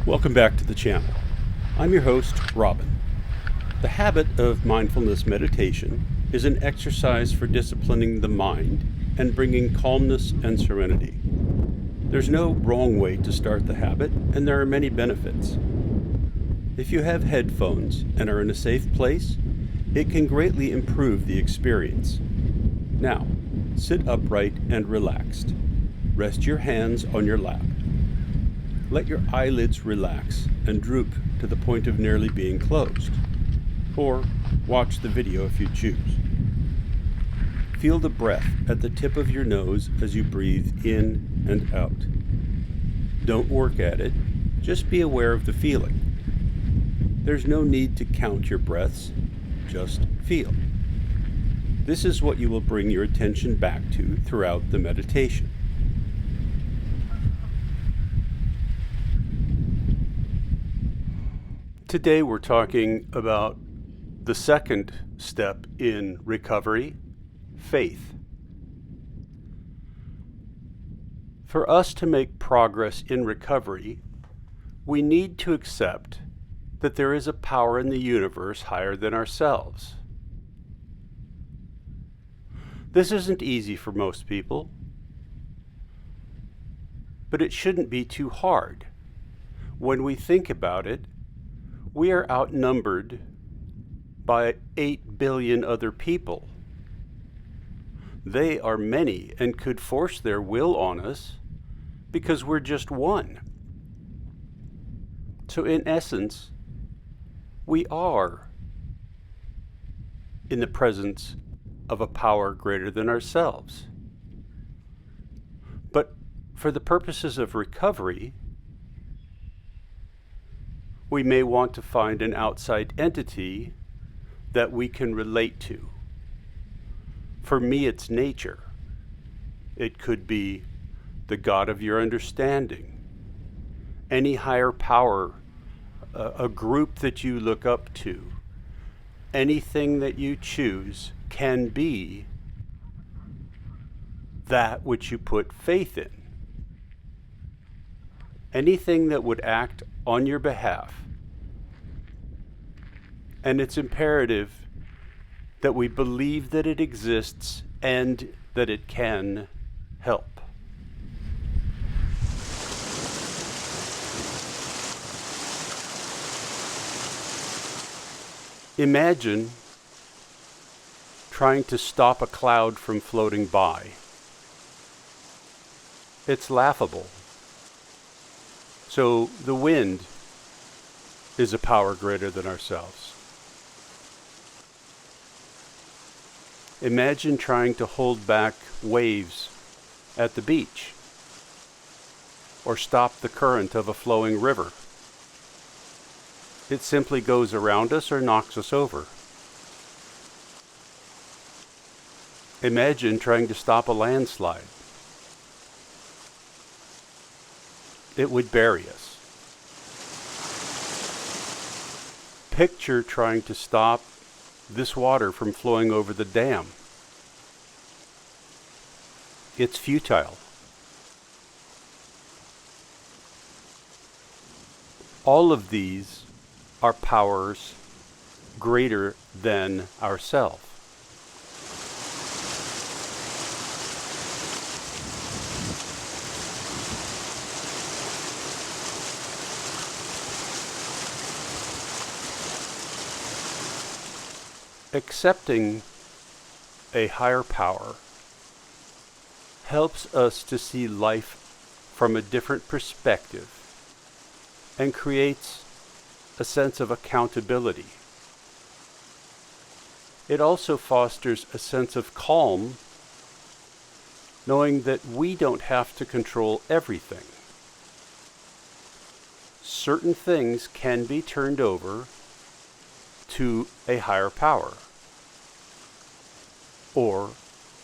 Welcome back to the channel. I'm your host, Robin. The habit of mindfulness meditation is an exercise for disciplining the mind and bringing calmness and serenity. There's no wrong way to start the habit, and there are many benefits. If you have headphones and are in a safe place, it can greatly improve the experience. Now, sit upright and relaxed. Rest your hands on your lap. Let your eyelids relax and droop to the point of nearly being closed. Or watch the video if you choose. Feel the breath at the tip of your nose as you breathe in and out. Don't work at it, just be aware of the feeling. There's no need to count your breaths, just feel. This is what you will bring your attention back to throughout the meditation. Today we're talking about the second step in recovery, faith. For us to make progress in recovery, we need to accept that there is a power in the universe higher than ourselves. This isn't easy for most people, but it shouldn't be too hard. When we think about it, we are outnumbered by 8 billion other people. They are many and could force their will on us because we're just one. So in essence, we are in the presence of a power greater than ourselves. But for the purposes of recovery, we may want to find an outside entity that we can relate to. For me, it's nature. It could be the God of your understanding, any higher power, a group that you look up to. Anything that you choose can be that which you put faith in. Anything that would act on your behalf. And it's imperative that we believe that it exists and that it can help. Imagine trying to stop a cloud from floating by. It's laughable. So the wind is a power greater than ourselves. Imagine trying to hold back waves at the beach or stop the current of a flowing river. It simply goes around us or knocks us over. Imagine trying to stop a landslide. It would bury us. Picture trying to stop this water from flowing over the dam. It's futile. All of these are powers greater than ourselves. Accepting a higher power helps us to see life from a different perspective and creates a sense of accountability. It also fosters a sense of calm, knowing that we don't have to control everything. Certain things can be turned over to a higher power or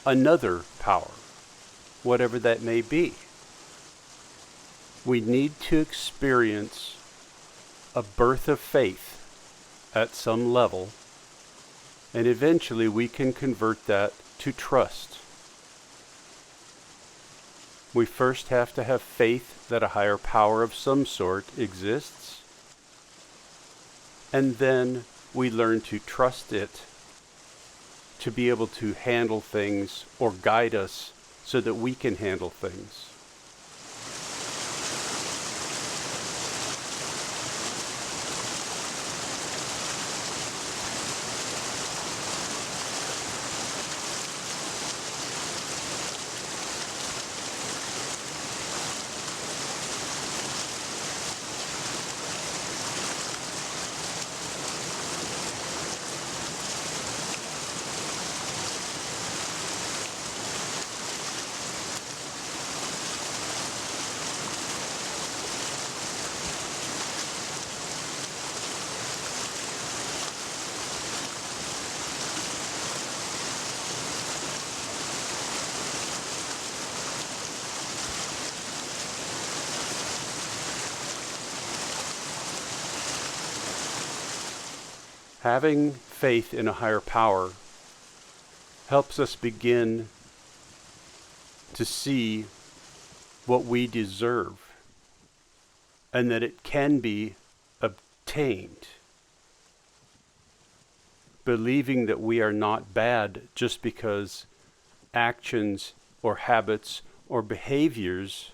another power, whatever that may be. We need to experience a birth of faith at some level, and eventually we can convert that to trust. We first have to have faith that a higher power of some sort exists, and then we learn to trust it to be able to handle things or guide us so that we can handle things. Having faith in a higher power helps us begin to see what we deserve and that it can be obtained. Believing that we are not bad just because actions or habits or behaviors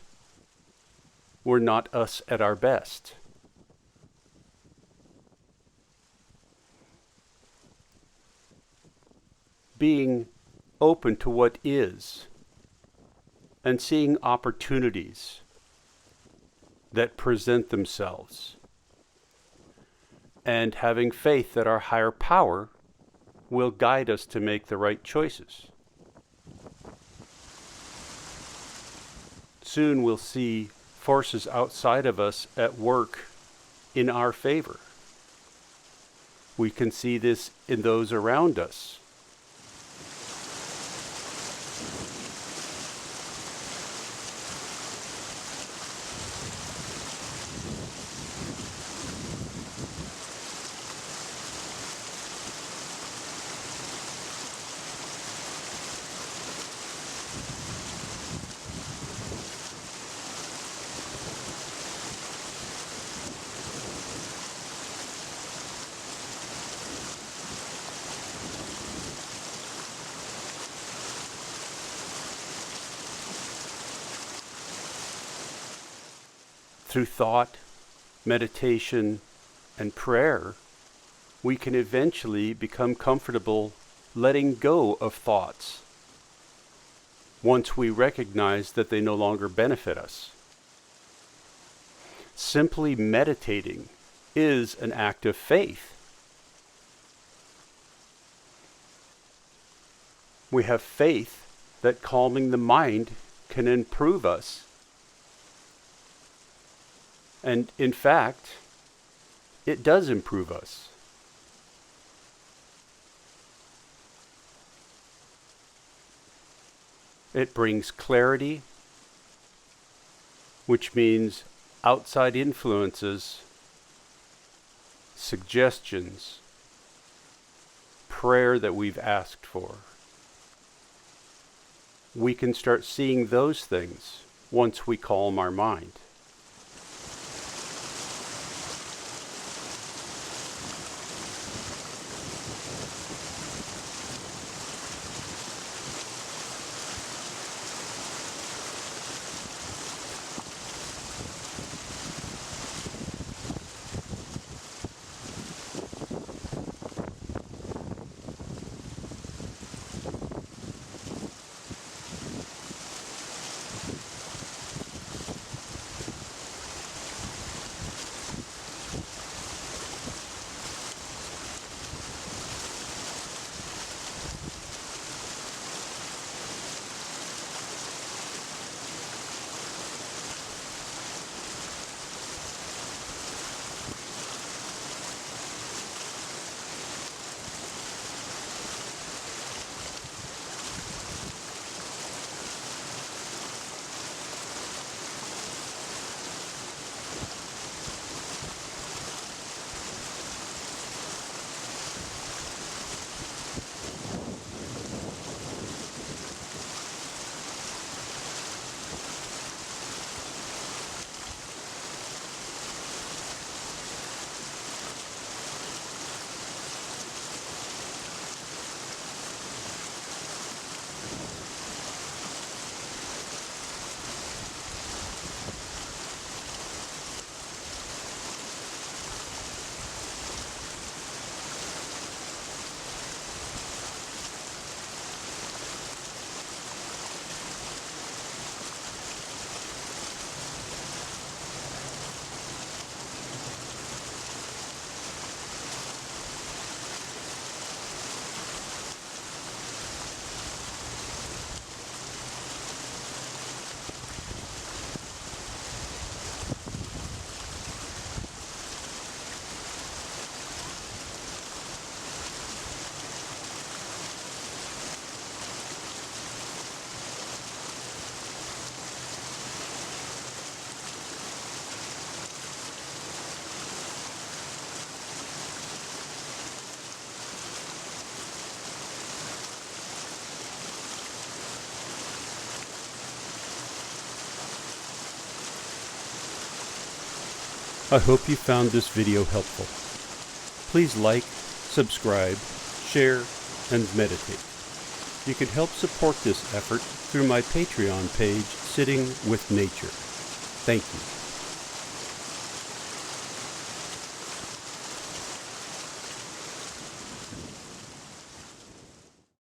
were not us at our best. Being open to what is and seeing opportunities that present themselves, and having faith that our higher power will guide us to make the right choices. Soon we'll see forces outside of us at work in our favor. We can see this in those around us. Through thought, meditation, and prayer, we can eventually become comfortable letting go of thoughts once we recognize that they no longer benefit us. Simply meditating is an act of faith. We have faith that calming the mind can improve us. And in fact, it does improve us. It brings clarity, which means outside influences, suggestions, prayer that we've asked for. We can start seeing those things once we calm our mind. I hope you found this video helpful. Please like, subscribe, share, and meditate. You can help support this effort through my Patreon page, Sitting with Nature. Thank you.